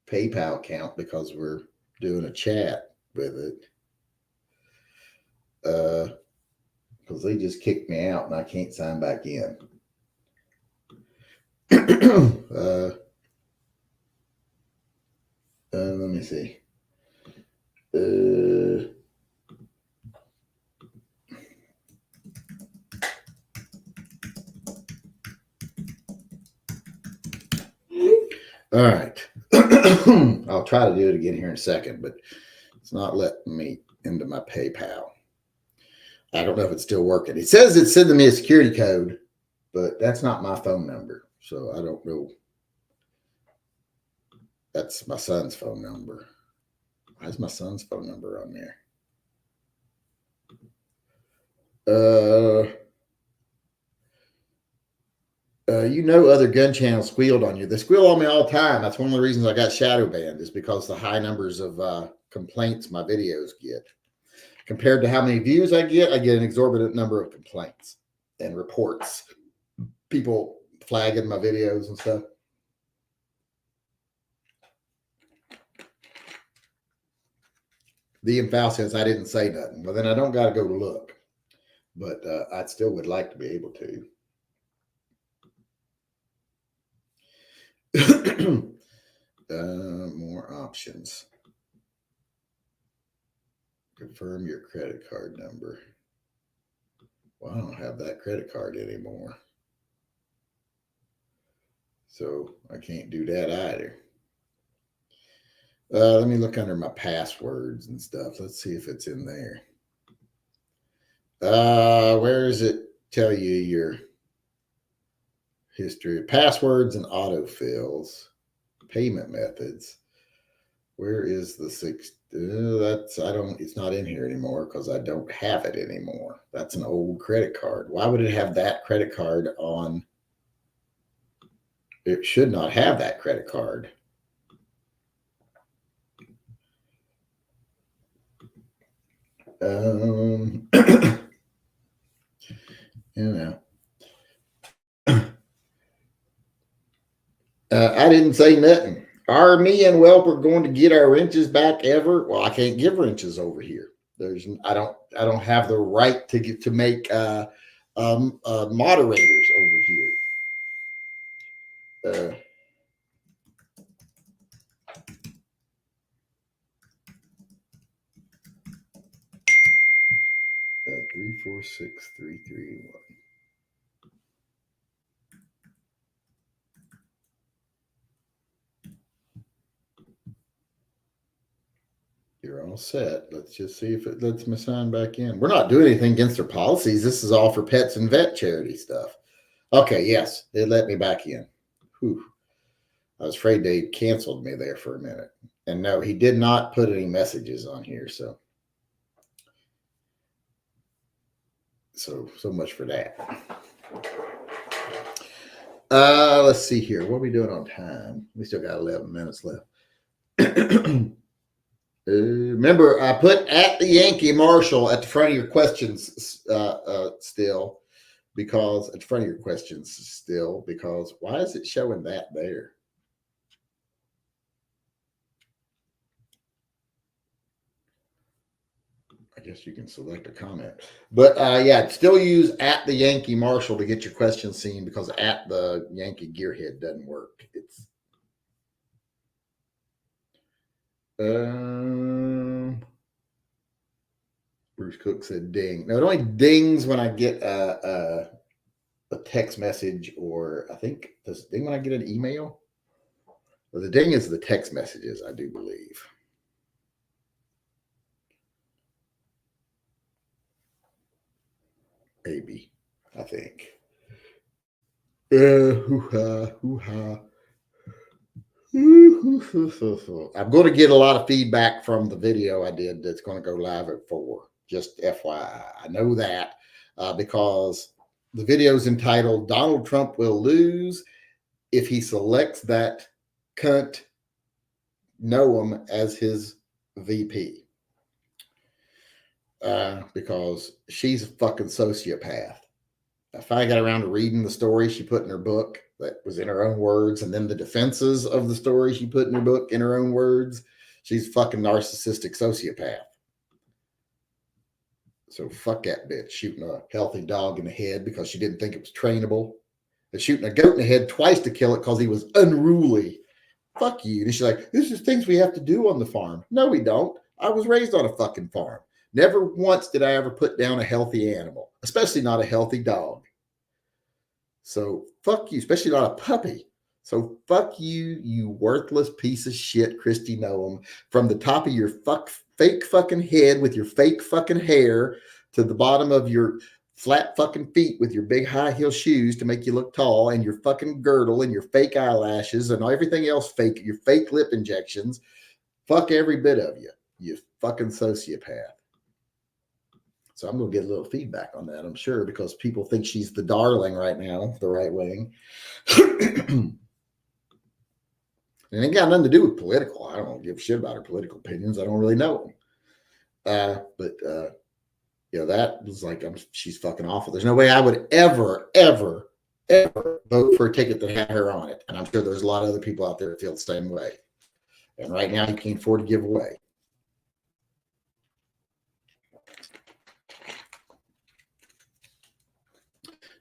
PayPal account because we're doing a chat with it. Because they just kicked me out and I can't sign back in. Let me see. All right. I'll try to do it again here in a second, but it's not letting me into my PayPal. I don't know if it's still working. It says it's sending me a security code, but that's not my phone number. So I don't know. That's my son's phone number. Why is my son's phone number on there? Other gun channels squealed on you. They squeal on me all the time. That's one of the reasons I got shadow banned, is because the high numbers of complaints my videos get. Compared to how many views I get an exorbitant number of complaints and reports. People flagging my videos and stuff. The Foul says I didn't say nothing. Well, then I don't got to go look. But I still would like to be able to. More options. Confirm your credit card number. Well, I don't have that credit card anymore. So I can't do that either. Let me look under my passwords and stuff. Let's see if it's in there. Where does it tell you your history? Passwords and autofills. Payment methods. Where is the six? It's not in here anymore because I don't have it anymore. That's an old credit card. Why would it have that credit card on? It should not have that credit card. I didn't say nothing. Are me and Welper going to get our wrenches back ever? Well, I can't give wrenches over here. I don't have the right to make moderators over here. 346-331. You're all set. Let's just see if it lets me sign back in. We're not doing anything against their policies. This is all for pets and vet charity stuff. Okay, yes, it let me back in. Whew. I was afraid they canceled me there for a minute. And no, he did not put any messages on here. So much for that. Let's see here. What are we doing on time? We still got 11 minutes left. Remember, I put at the Yankee Marshall at the front of your questions still, because why is it showing that there? I guess you can select a comment, but yeah, still use at the Yankee Marshall to get your questions seen, because at the Yankee Gearhead doesn't work. It's Bruce Cook said ding. No, it only dings when I get a text message, or I think does it ding when I get an email? Well, the ding is the text messages, I do believe. Maybe, I think. Hoo-ha, hoo-ha. I'm going to get a lot of feedback from the video I did that's going to go live at 4. Just FYI. I know that because the video is entitled Donald Trump Will Lose If He Selects That Cunt Noam as his VP. Because she's a fucking sociopath. I finally got around to reading the story she put in her book that was in her own words, and then the defenses of the story she put in her book in her own words. She's a fucking narcissistic sociopath. So fuck that bitch, shooting a healthy dog in the head because she didn't think it was trainable, and shooting a goat in the head twice to kill it because he was unruly. Fuck you. And she's like, this is things we have to do on the farm. No, we don't. I was raised on a fucking farm. Never once did I ever put down a healthy animal, especially not a healthy dog. So fuck you, especially not a puppy. So fuck you, you worthless piece of shit, Christy Noam, from the top of your fake fucking head with your fake fucking hair to the bottom of your flat fucking feet with your big high heel shoes to make you look tall and your fucking girdle and your fake eyelashes and everything else fake, your fake lip injections. Fuck every bit of you, you fucking sociopath. So I'm going to get a little feedback on that, I'm sure, because people think she's the darling right now, the right wing. It ain't got nothing to do with political. I don't give a shit about her political opinions. I don't really know them. That was like, she's fucking awful. There's no way I would ever vote for a ticket that had her on it. And I'm sure there's a lot of other people out there that feel the same way. And right now, you can't afford to give away.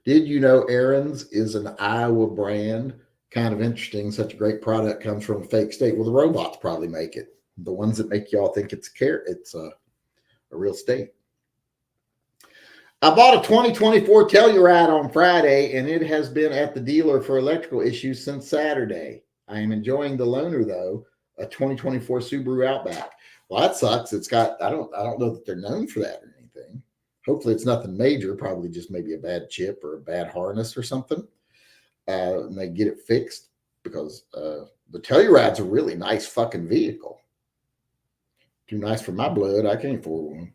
Did you know Aaron's is an Iowa brand? Kind of interesting. Such a great product comes from a fake state. Well, the robots probably make it. The ones that make y'all think it's a real state. I bought a 2024 Telluride on Friday, and it has been at the dealer for electrical issues since Saturday. I am enjoying the loaner though, a 2024 Subaru Outback. Well, that sucks. It's got I don't know that they're known for that or anything. Hopefully, it's nothing major. Probably just maybe a bad chip or a bad harness or something. And they get it fixed because the Telluride's a really nice fucking vehicle. Too nice for my blood. I can't afford one.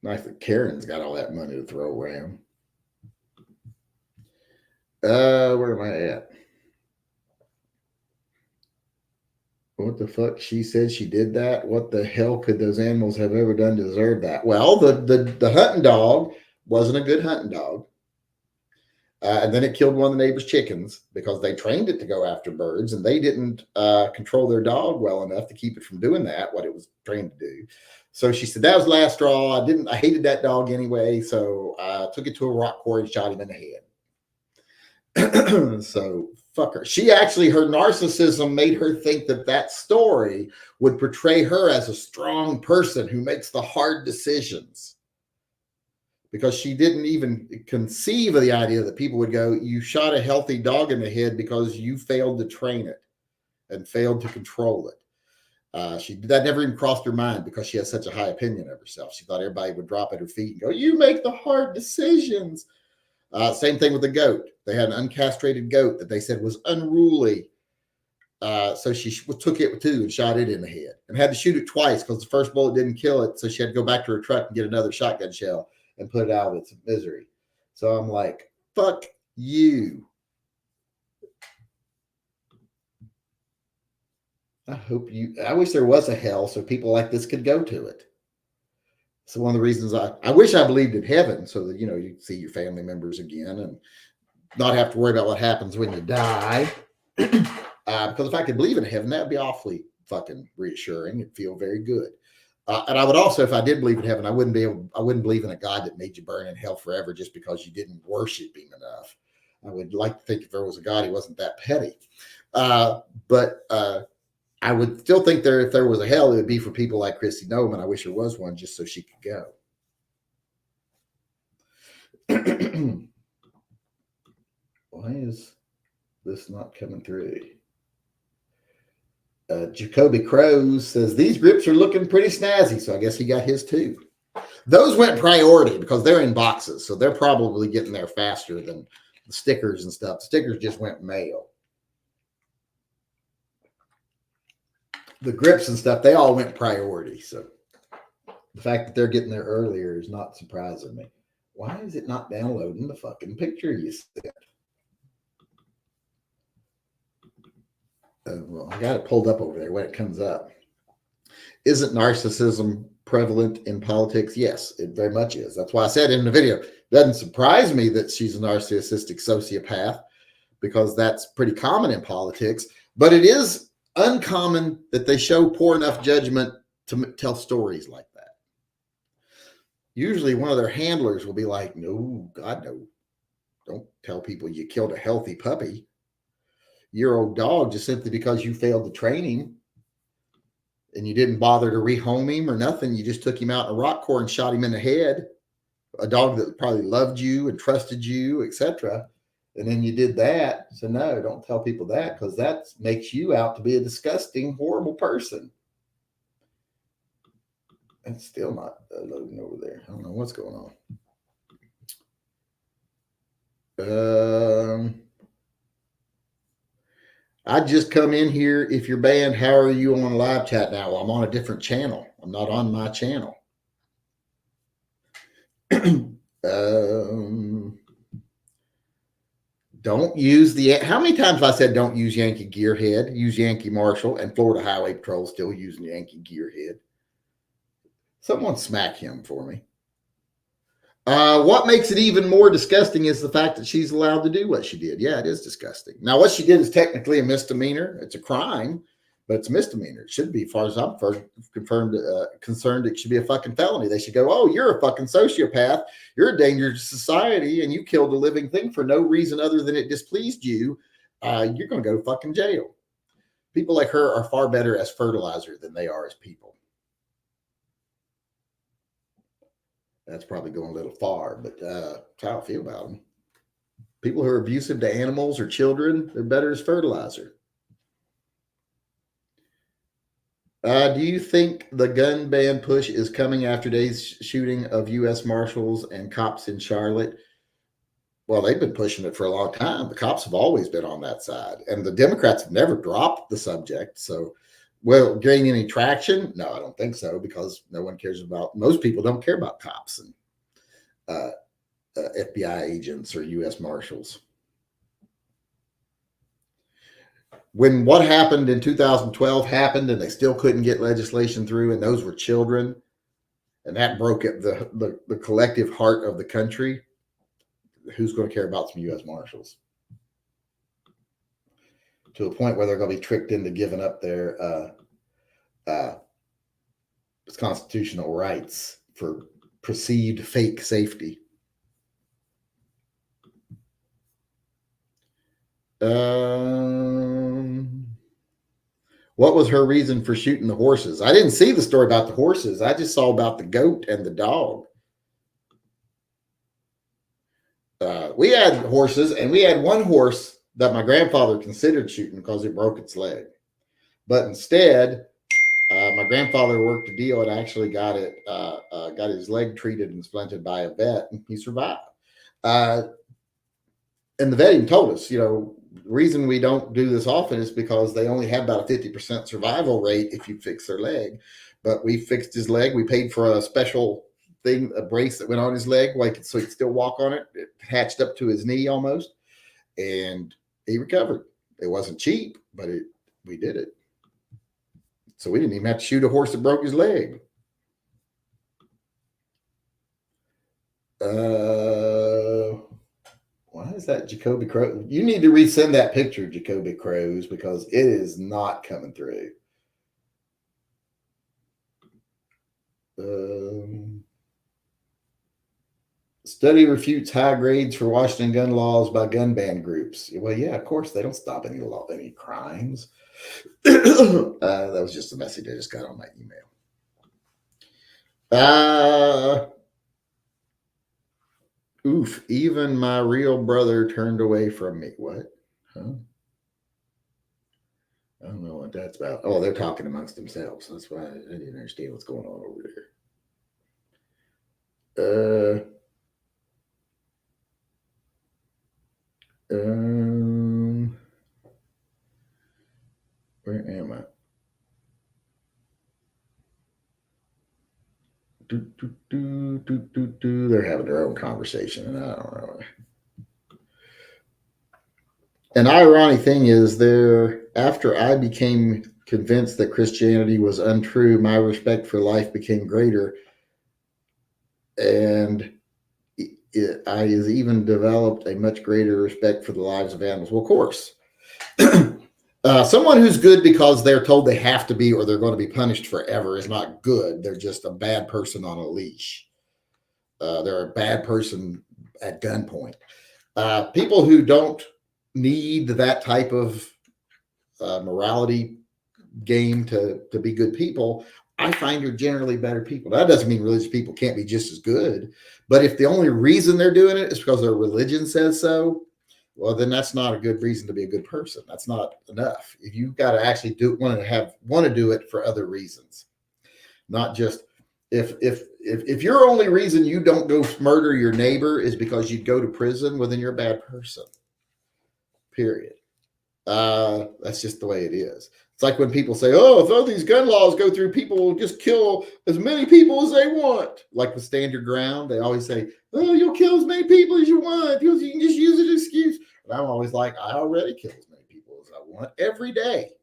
Nice that Karen's got all that money to throw around. Where am I at? What the fuck? She said she did that. What the hell could those animals have ever done to deserve that? Well, the hunting dog wasn't a good hunting dog. And then it killed one of the neighbor's chickens because they trained it to go after birds, and they didn't control their dog well enough to keep it from doing that, what it was trained to do. So she said, that was the last straw. I hated that dog anyway. So I took it to a rock quarry and shot him in the head. So fuck her. Her narcissism made her think that story would portray her as a strong person who makes the hard decisions. Because she didn't even conceive of the idea that people would go, you shot a healthy dog in the head because you failed to train it and failed to control it. That never even crossed her mind because she has such a high opinion of herself. She thought everybody would drop at her feet and go, you make the hard decisions. Same thing with the goat. They had an uncastrated goat that they said was unruly. So she took it too and shot it in the head and had to shoot it twice because the first bullet didn't kill it. So she had to go back to her truck and get another shotgun shell and put it out of its misery. So I'm like, fuck you. I wish there was a hell so people like this could go to it. So one of the reasons I wish I believed in heaven so that, you'd see your family members again and not have to worry about what happens when you die. Because if I could believe in heaven, that'd be awfully fucking reassuring. It'd feel very good. And I would also, if I did believe in heaven, I wouldn't believe in a God that made you burn in hell forever just because you didn't worship him enough. I would like to think if there was a God, he wasn't that petty. But I would still think if there was a hell, it would be for people like Christy Noam, and I wish there was one just so she could go. Why is this not coming through? Jacoby Crows says these grips are looking pretty snazzy, so I guess he got his too. Those went priority because they're in boxes, so they're probably getting there faster than the stickers and stuff. Stickers just went mail. The grips and stuff, they all went priority, so the fact that they're getting there earlier is not surprising me. Why is it not downloading the fucking picture you sent? Well, I got it pulled up over there when it comes up. Isn't narcissism prevalent in politics? Yes, it very much is. That's why I said in the video, it doesn't surprise me that she's a narcissistic sociopath because that's pretty common in politics, but it is uncommon that they show poor enough judgment to tell stories like that. Usually one of their handlers will be like, no, God, no. Don't tell people you killed a healthy puppy. Your old dog just simply because you failed to train him and you didn't bother to rehome him or nothing. You just took him out in a rock core and shot him in the head. A dog that probably loved you and trusted you, etc. And then you did that. So no, don't tell people that, because that makes you out to be a disgusting, horrible person. It's still not loading over there. I don't know what's going on. I just come in here. If you're banned, how are you on live chat now? Well, I'm on a different channel. I'm not on my channel. Don't use the. How many times have I said don't use Yankee Gearhead? Use Yankee Marshall, and Florida Highway Patrol still using Yankee Gearhead. Someone smack him for me. What makes it even more disgusting is the fact that she's allowed to do what she did. Yeah, it is disgusting. Now, what she did is technically a misdemeanor. It's a crime, but it's a misdemeanor. It should be, as far as I'm concerned, it should be a fucking felony. They should go, oh, you're a fucking sociopath. You're a danger to society, and you killed a living thing for no reason other than it displeased you. You're going to go to fucking jail. People like her are far better as fertilizer than they are as people. That's probably going a little far, but that's how I feel about them. People who are abusive to animals or children, they're better as fertilizer. Do you think the gun ban push is coming after today's shooting of U.S. Marshals and cops in Charlotte? Well, they've been pushing it for a long time. The cops have always been on that side, and the Democrats have never dropped the subject. So, will it gain any traction? No, I don't think so, because no one cares about, most people don't care about cops and FBI agents or U.S. Marshals. When what happened in 2012 happened and they still couldn't get legislation through, and those were children, and that broke the collective heart of the country, who's going to care about some U.S. Marshals? To a point where they're going to be tricked into giving up their constitutional rights for perceived fake safety. What was her reason for shooting the horses? I didn't see the story about the horses. I just saw about the goat and the dog. We had horses, and we had one horse that my grandfather considered shooting because it broke its leg. But instead, my grandfather worked a deal and actually got his leg treated and splinted by a vet, and he survived. And the vet even told us, the reason we don't do this often is because they only have about a 50% survival rate if you fix their leg. But we fixed his leg. We paid for a special thing, a brace that went on his leg, so he could still walk on it. It hatched up to his knee almost, and he recovered. It wasn't cheap, but we did it. So we didn't even have to shoot a horse that broke his leg. Why is that Jacoby Crow? You need to resend that picture, Jacoby Crows, because it is not coming through. Study refutes high grades for Washington gun laws by gun ban groups. Well, yeah, of course, they don't stop any crimes. That was just a message I just got on my email. Oof, even my real brother turned away from me. What? Huh? I don't know what that's about. Oh, they're talking amongst themselves. That's why I didn't understand what's going on over there. Where am I? They're having their own conversation, and I don't know. An ironic thing is, after I became convinced that Christianity was untrue, my respect for life became greater, and I has even developed a much greater respect for the lives of animals. Well, of course. Someone who's good because they're told they have to be or they're going to be punished forever is not good. They're just a bad person on a leash. They're a bad person at gunpoint. People who don't need that type of morality game to be good people, I find are generally better people. That doesn't mean religious people can't be just as good. But if the only reason they're doing it is because their religion says so, well, then that's not a good reason to be a good person. That's not enough. If you've got to actually want to do it for other reasons, not just if your only reason you don't go murder your neighbor is because you'd go to prison, well, then you're a bad person. Period. That's just the way it is. It's like when people say, "Oh, if all these gun laws go through, people will just kill as many people as they want." Like the stand your ground, they always say, "Oh, you'll kill as many people as you want. You can just use it as an excuse." And I'm always like, I already kill as many people as I want every day.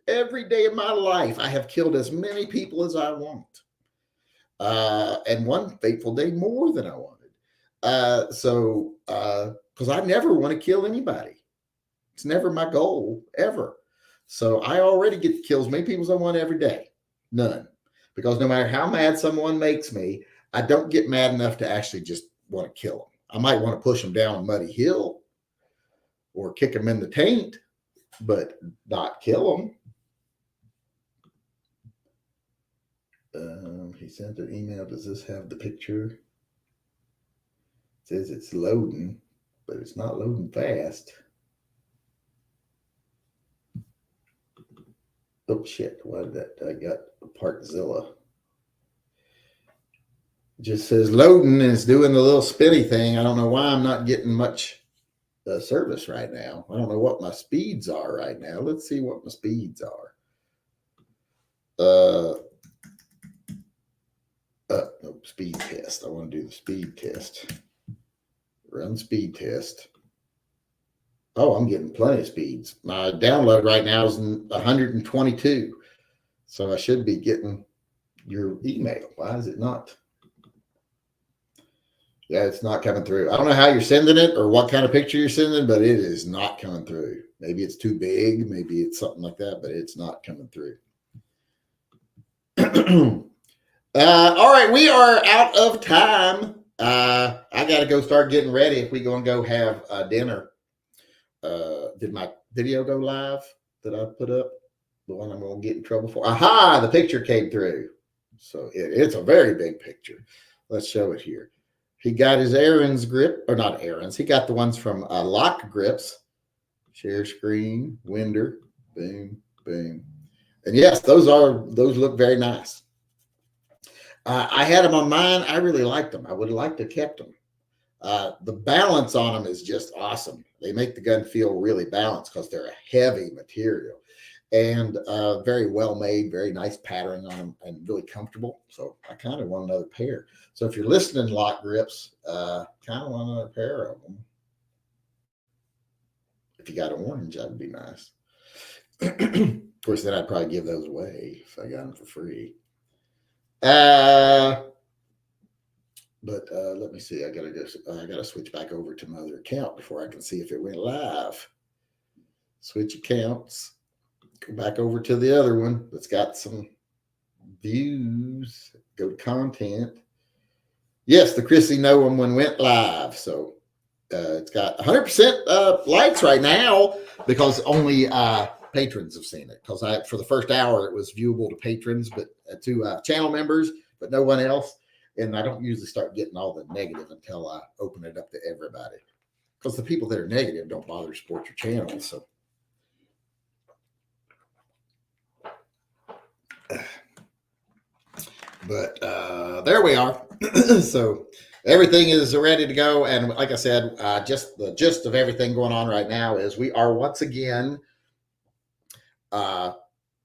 Every day of my life, I have killed as many people as I want. And one fateful day more than I wanted. Because I never want to kill anybody. It's never my goal, ever. So I already get to kill as many people as I want every day. None. Because no matter how mad someone makes me, I don't get mad enough to actually just want to kill them. I might want to push them down a muddy hill or kick them in the taint, but not kill them. He sent an email. Does this have the picture? It says it's loading, but it's not loading fast. Oh shit! Why did that? I got Parkzilla. It just says loading and it's doing the little spinny thing. I don't know why I'm not getting much service right now. I don't know what my speeds are right now. Let's see what my speeds are. No, speed test. I want to do the speed test. Run speed test. Oh, I'm getting plenty of speeds. My download right now is 122. So I should be getting your email. Why is it not? Yeah, it's not coming through. I don't know how you're sending it or what kind of picture you're sending, but it is not coming through. Maybe it's too big. Maybe it's something like that, but it's not coming through. All right, we are out of time. I got to go start getting ready if we're going to go have dinner. Did my video go live that I put up? The one I'm going to get in trouble for? Aha, the picture came through. So it's a very big picture. Let's show it here. He got his Aaron's grip, or not Aaron's. He got the ones from Lock Grips. Share screen, Winder, boom, boom. And yes, those look very nice. I had them on mine. I really liked them. I would have liked to have kept them. The balance on them is just awesome. They make the gun feel really balanced because they're a heavy material and very well made, very nice patterning on them and really comfortable. So I kind of want another pair. So if you're listening, Lock Grips, kind of want another pair of them. If you got an orange, that'd be nice. Of course, then I'd probably give those away if I got them for free. But let me see. I gotta switch back over to my other account before I can see if it went live. Switch accounts. Go back over to the other one that's got some views. Go to content. Yes, the Chrissy Noam one went live. So it's got 100% likes right now because only patrons have seen it. Because for the first hour it was viewable to patrons, but to channel members, but no one else. And I don't usually start getting all the negative until I open it up to everybody. Because the people that are negative don't bother to support your channel. So, but there we are. So everything is ready to go. And like I said, just the gist of everything going on right now is we are once again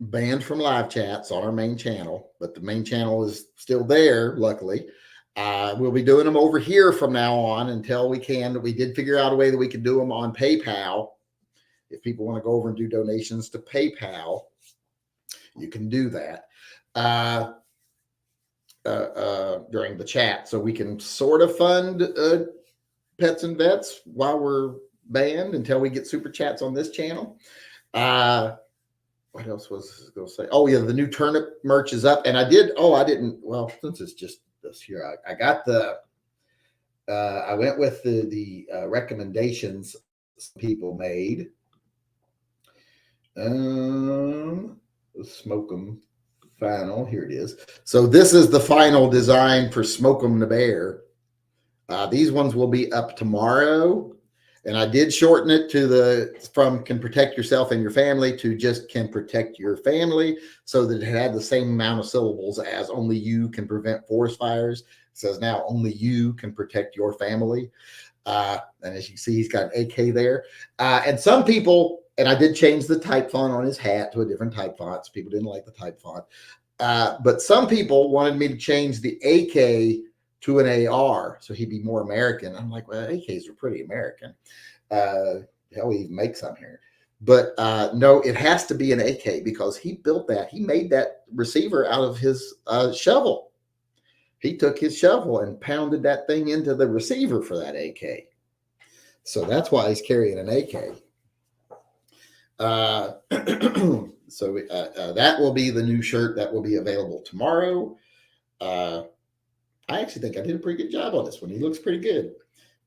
banned from live chats on our main channel, but the main channel is still there, luckily. We'll be doing them over here from now on until we can. We did figure out a way that we can do them on PayPal. If people want to go over and do donations to PayPal, you can do that during the chat. So we can sort of fund Pets and Vets while we're banned until we get super chats on this channel. What else was I going to say? Oh, yeah, the new turnip merch is up. And well, since it's just this here, I got I went with the recommendations people made. Smoke 'em final. Here it is. So this is the final design for Smoke 'em the Bear. These ones will be up tomorrow. And I did shorten it to from can protect yourself and your family to just can protect your family, so that it had the same amount of syllables as only you can prevent forest fires. It says now only you can protect your family. And as you can see, he's got an AK there. And some people, and I did change the type font on his hat to a different type font. So people didn't like the type font. But some people wanted me to change the AK to an AR so he'd be more American. I'm like, well, AKs are pretty American. Hell, we even make some here. But no, it has to be an AK because he built that. He made that receiver out of his shovel. He took his shovel and pounded that thing into the receiver for that AK. So that's why he's carrying an AK. So that will be the new shirt that will be available tomorrow. I actually think I did a pretty good job on this one. He looks pretty good.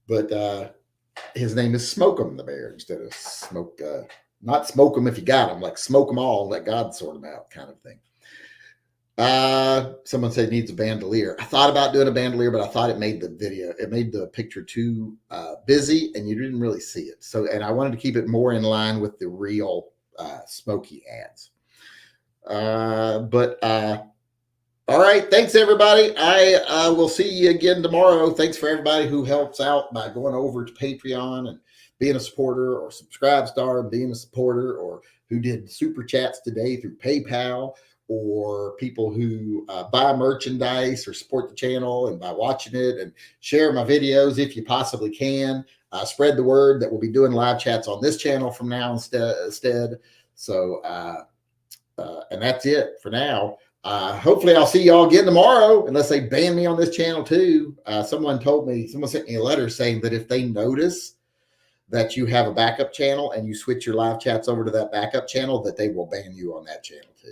But his name is Smoke 'em the Bear instead of Smoke. Not smoke 'em if you got 'em, like smoke 'em all, let God sort 'em out kind of thing. Someone said needs a bandolier. I thought about doing a bandolier, but I thought it made the picture too busy and you didn't really see it. So, and I wanted to keep it more in line with the real Smoky ads. All right. Thanks, everybody. I will see you again tomorrow. Thanks for everybody who helps out by going over to Patreon and being a supporter, or Subscribe Star and being a supporter, or who did super chats today through PayPal, or people who buy merchandise or support the channel and by watching it, and share my videos if you possibly can. Spread the word that we'll be doing live chats on this channel from now instead. So, and that's it for now. Hopefully I'll see y'all again tomorrow, unless they ban me on this channel too. Someone sent me a letter saying that if they notice that you have a backup channel and you switch your live chats over to that backup channel, that they will ban you on that channel too.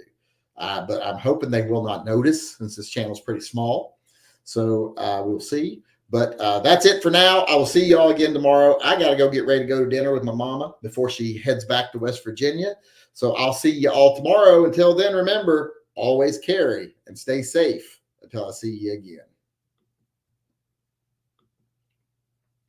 But I'm hoping they will not notice, since this channel is pretty small. So we'll see. But that's it for now. I will see y'all again tomorrow. I got to go get ready to go to dinner with my mama before she heads back to West Virginia. So I'll see you all tomorrow. Until then, remember, always carry and stay safe until I see you again.